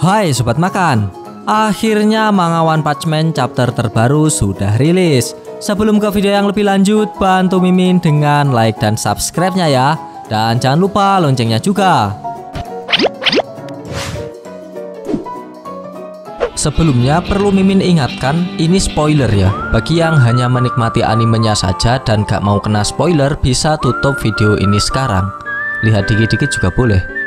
Hai Sobat Makan, akhirnya Manga One Punch Man chapter terbaru sudah rilis. Sebelum ke video yang lebih lanjut, bantu Mimin dengan like dan subscribe-nya ya. Dan jangan lupa loncengnya juga. Sebelumnya perlu Mimin ingatkan, ini spoiler ya. Bagi yang hanya menikmati animenya saja dan gak mau kena spoiler, bisa tutup video ini sekarang. Lihat dikit-dikit juga boleh.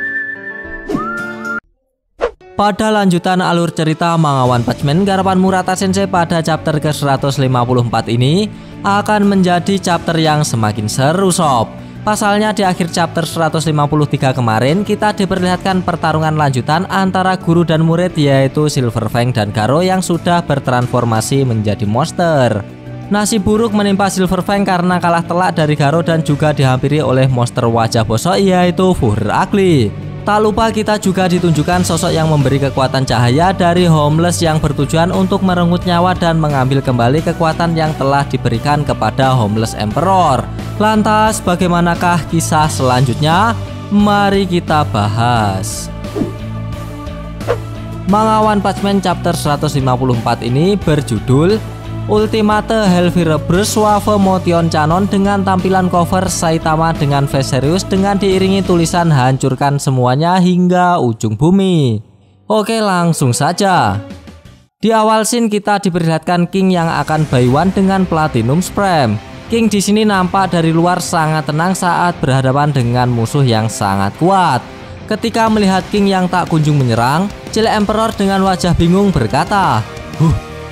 Pada lanjutan alur cerita Manga One Punch Man garapan Murata Sensei pada chapter ke-154 ini akan menjadi chapter yang semakin seru sob. Pasalnya di akhir chapter 153 kemarin kita diperlihatkan pertarungan lanjutan antara guru dan murid, yaitu Silver Fang dan Garo yang sudah bertransformasi menjadi monster. Nasib buruk menimpa Silver Fang karena kalah telak dari Garo dan juga dihampiri oleh monster wajah bosok, yaitu Fuhrer Ugly. Tak lupa kita juga ditunjukkan sosok yang memberi kekuatan cahaya dari Homeless yang bertujuan untuk merenggut nyawa dan mengambil kembali kekuatan yang telah diberikan kepada Homeless Emperor. Lantas bagaimanakah kisah selanjutnya? Mari kita bahas. Manga One Punch Man chapter 154 ini berjudul Ultimate Hellfire-Burst Wave Motion Canon dengan tampilan cover Saitama dengan face serius dengan diiringi tulisan hancurkan semuanya hingga ujung bumi. Oke, langsung saja. Di awal scene kita diperlihatkan King yang akan buy one dengan Platinum Supreme. King di sini nampak dari luar sangat tenang saat berhadapan dengan musuh yang sangat kuat. Ketika melihat King yang tak kunjung menyerang, cilik Emperor dengan wajah bingung berkata,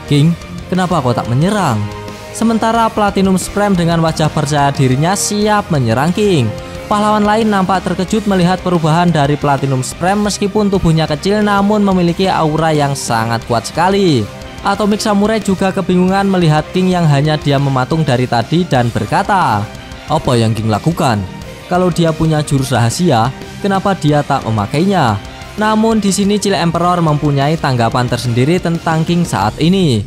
King, kenapa kau tak menyerang? Sementara Platinum Supreme dengan wajah percaya dirinya siap menyerang King. Pahlawan lain nampak terkejut melihat perubahan dari Platinum Supreme meskipun tubuhnya kecil namun memiliki aura yang sangat kuat sekali. Atomic Samurai juga kebingungan melihat King yang hanya diam mematung dari tadi dan berkata, apa yang King lakukan? Kalau dia punya jurus rahasia, kenapa dia tak memakainya? Namun di sini cilik Emperor mempunyai tanggapan tersendiri tentang King saat ini.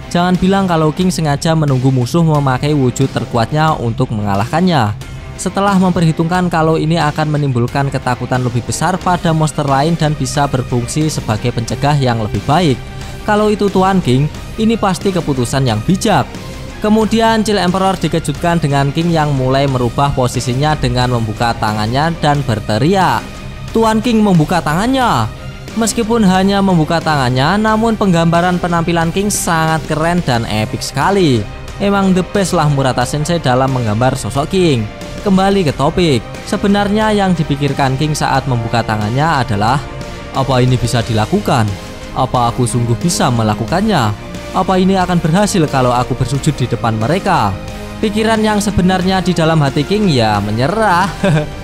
Jangan bilang kalau King sengaja menunggu musuh memakai wujud terkuatnya untuk mengalahkannya. Setelah memperhitungkan kalau ini akan menimbulkan ketakutan lebih besar pada monster lain dan bisa berfungsi sebagai pencegah yang lebih baik. Kalau itu Tuan King, ini pasti keputusan yang bijak. Kemudian cilik Emperor dikejutkan dengan King yang mulai merubah posisinya dengan membuka tangannya dan berteriak, Tuan King membuka tangannya. Meskipun hanya membuka tangannya, namun penggambaran penampilan King sangat keren dan epik sekali. Emang the best lah Murata Sensei dalam menggambar sosok King. Kembali ke topik, sebenarnya yang dipikirkan King saat membuka tangannya adalah, apa ini bisa dilakukan? Apa aku sungguh bisa melakukannya? Apa ini akan berhasil kalau aku bersujud di depan mereka? Pikiran yang sebenarnya di dalam hati King ya menyerah.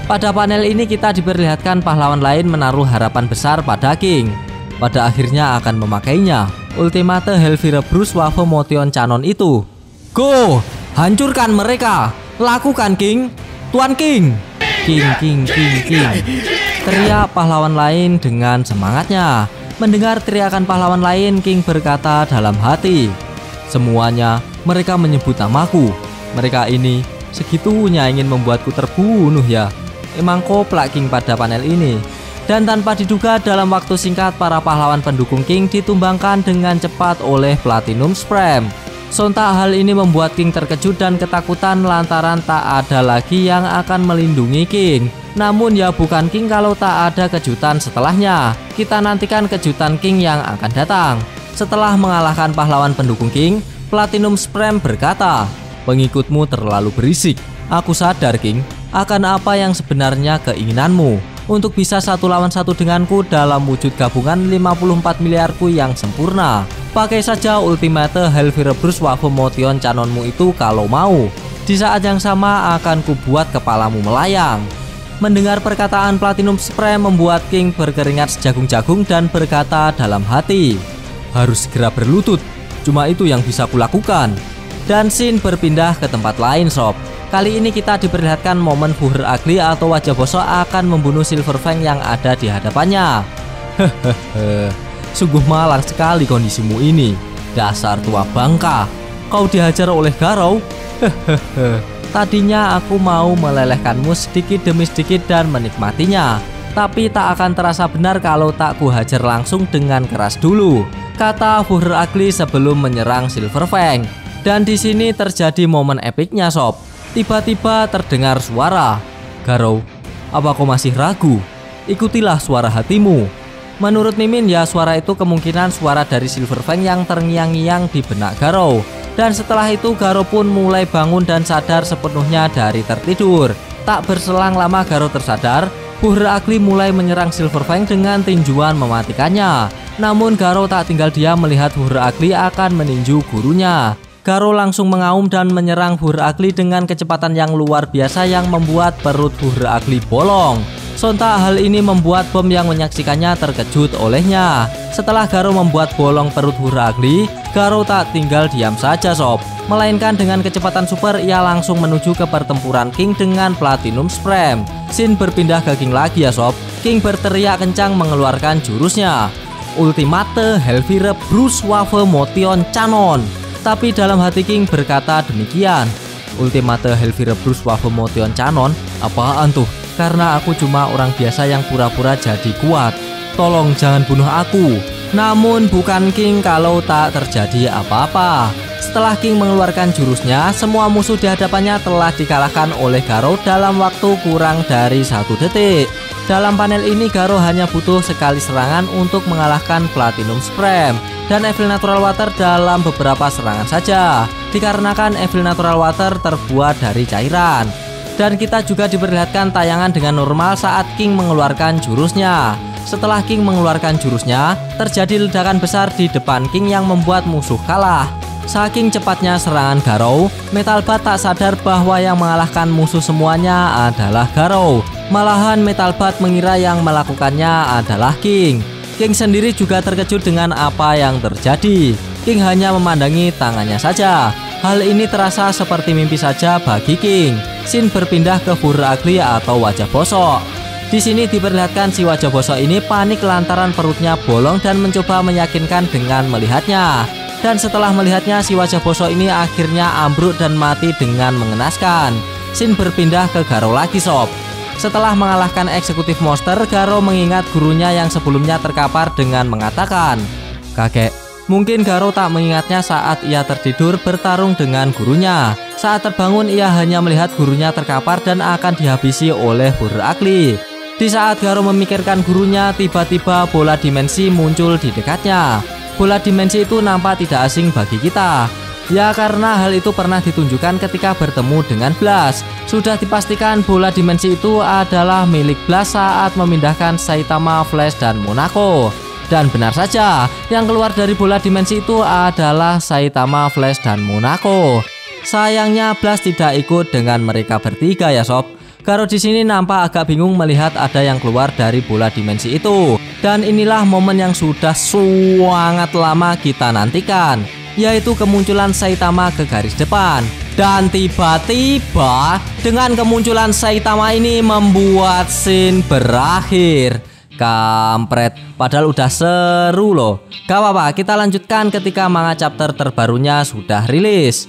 Pada panel ini kita diperlihatkan pahlawan lain menaruh harapan besar pada King. Pada akhirnya akan memakainya, Ultimate Hellfire-Burst Wave Motion Canon itu. Go! Hancurkan mereka! Lakukan King! Tuan King! King! Teriak pahlawan lain dengan semangatnya. Mendengar teriakan pahlawan lain, King berkata dalam hati, semuanya mereka menyebut namaku. Mereka ini segitunya ingin membuatku terbunuh ya. Emang koplak King pada panel ini. Dan tanpa diduga dalam waktu singkat para pahlawan pendukung King ditumbangkan dengan cepat oleh Platinum Supreme. Sontak hal ini membuat King terkejut dan ketakutan lantaran tak ada lagi yang akan melindungi King. Namun ya bukan King kalau tak ada kejutan setelahnya. Kita nantikan kejutan King yang akan datang. Setelah mengalahkan pahlawan pendukung King, Platinum Supreme berkata, pengikutmu terlalu berisik. Aku sadar King, akan apa yang sebenarnya keinginanmu. Untuk bisa satu lawan satu denganku dalam wujud gabungan 54 miliarku yang sempurna. Pakai saja Ultimate Hellfire-Burst Wave Motion Canonmu itu kalau mau. Di saat yang sama akan kubuat kepalamu melayang. Mendengar perkataan Platinum Supreme membuat King berkeringat sejagung-jagung dan berkata dalam hati, harus segera berlutut, cuma itu yang bisa kulakukan. Dan scene berpindah ke tempat lain sob. Kali ini kita diperlihatkan momen Fuhrer Ugly atau wajah bosok akan membunuh Silver Fang yang ada di hadapannya. Sungguh malang sekali kondisimu ini. Dasar tua bangka, kau dihajar oleh Garo. Tadinya aku mau melelehkanmu sedikit demi sedikit dan menikmatinya. tapi tak akan terasa benar kalau tak kuhajar langsung dengan keras dulu, kata Fuhrer Ugly sebelum menyerang Silver Fang. Dan di sini terjadi momen epiknya sob. Tiba-tiba terdengar suara, "Garou, apa kau masih ragu? Ikutilah suara hatimu." Menurut Mimin ya, suara itu kemungkinan suara dari Silver Fang yang terngiang-ngiang di benak Garou. Dan setelah itu Garou pun mulai bangun dan sadar sepenuhnya dari tertidur. Tak berselang lama Garou tersadar, Fuhrer Ugly mulai menyerang Silver Fang dengan tinjuan mematikannya. Namun Garou tak tinggal diam melihat Fuhrer Ugly akan meninju gurunya. Garou langsung mengaum dan menyerang Fuhrer Ugly dengan kecepatan yang luar biasa yang membuat perut Fuhrer Ugly bolong. Sontak hal ini membuat Bom yang menyaksikannya terkejut olehnya. Setelah Garou membuat bolong perut Fuhrer Ugly, Garou tak tinggal diam saja sob. Melainkan dengan kecepatan super ia langsung menuju ke pertempuran King dengan Platinum Supreme. Scene berpindah ke King lagi ya sob. King berteriak kencang mengeluarkan jurusnya, Ultimate Hellfire Bruce Wave Motion Cannon. Tapi dalam hati King berkata demikian, Ultimate Hellfire Bruce Wave Motion Cannon? Apaan tuh? Karena aku cuma orang biasa yang pura-pura jadi kuat. Tolong jangan bunuh aku. Namun bukan King kalau tak terjadi apa-apa. Setelah King mengeluarkan jurusnya, semua musuh di hadapannya telah dikalahkan oleh Garou dalam waktu kurang dari 1 detik. Dalam panel ini Garou hanya butuh sekali serangan untuk mengalahkan Platinum Supreme dan Evil Natural Water dalam beberapa serangan saja, dikarenakan Evil Natural Water terbuat dari cairan. Dan kita juga diperlihatkan tayangan dengan normal saat King mengeluarkan jurusnya. Setelah King mengeluarkan jurusnya, terjadi ledakan besar di depan King yang membuat musuh kalah. Saking cepatnya serangan Garou, Metal Bat tak sadar bahwa yang mengalahkan musuh semuanya adalah Garou. Malahan Metal Bat mengira yang melakukannya adalah King. King sendiri juga terkejut dengan apa yang terjadi. King hanya memandangi tangannya saja. Hal ini terasa seperti mimpi saja bagi King. Scene berpindah ke Fuhrer Ugly atau wajah bosok. Di sini diperlihatkan si wajah bosok ini panik lantaran perutnya bolong dan mencoba meyakinkan dengan melihatnya. Dan setelah melihatnya, si wajah bosok ini akhirnya ambruk dan mati dengan mengenaskan. Scene berpindah ke Garou lagi sob. Setelah mengalahkan eksekutif monster, Garou mengingat gurunya yang sebelumnya terkapar dengan mengatakan, "Kakek." Mungkin Garou tak mengingatnya saat ia tertidur bertarung dengan gurunya. Saat terbangun ia hanya melihat gurunya terkapar dan akan dihabisi oleh Fuhrer Ugly. Di saat Garou memikirkan gurunya, tiba-tiba bola dimensi muncul di dekatnya. Bola dimensi itu nampak tidak asing bagi kita. Ya karena hal itu pernah ditunjukkan ketika bertemu dengan Blast. Sudah dipastikan bola dimensi itu adalah milik Blast saat memindahkan Saitama, Flash, dan Monaco. Dan benar saja, yang keluar dari bola dimensi itu adalah Saitama, Flash, dan Monaco. Sayangnya Blast tidak ikut dengan mereka bertiga ya sob. Garou di sini nampak agak bingung melihat ada yang keluar dari bola dimensi itu. Dan inilah momen yang sudah sangat lama kita nantikan, yaitu kemunculan Saitama ke garis depan. Dan tiba-tiba dengan kemunculan Saitama ini membuat scene berakhir. Kampret, padahal udah seru loh. Gak apa-apa, kita lanjutkan ketika manga chapter terbarunya sudah rilis.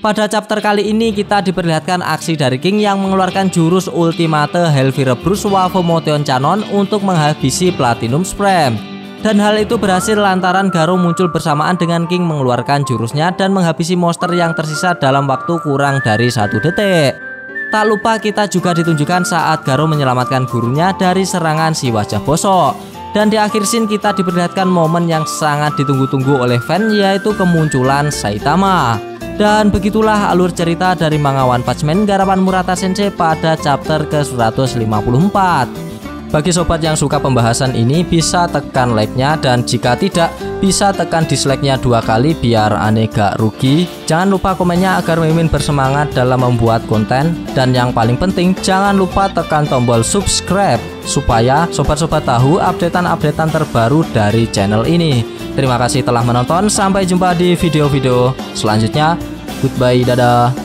Pada chapter kali ini kita diperlihatkan aksi dari King yang mengeluarkan jurus Ultimate Hellfire Bruce Wave Motion Cannon untuk menghabisi Platinum Supreme. Dan hal itu berhasil lantaran Garou muncul bersamaan dengan King mengeluarkan jurusnya dan menghabisi monster yang tersisa dalam waktu kurang dari 1 detik. Tak lupa kita juga ditunjukkan saat Garou menyelamatkan gurunya dari serangan si wajah bosok. Dan di akhir scene kita diperlihatkan momen yang sangat ditunggu-tunggu oleh fan, yaitu kemunculan Saitama. Dan begitulah alur cerita dari manga One Punch Man garapan Murata Sensei pada chapter ke-154. Bagi sobat yang suka pembahasan ini bisa tekan like-nya, dan jika tidak bisa tekan dislike-nya 2 kali biar aneh gak rugi. Jangan lupa komennya agar Mimin bersemangat dalam membuat konten, dan yang paling penting jangan lupa tekan tombol subscribe supaya sobat-sobat tahu updatean-updatean terbaru dari channel ini. Terima kasih telah menonton, sampai jumpa di video-video selanjutnya. Goodbye, dadah.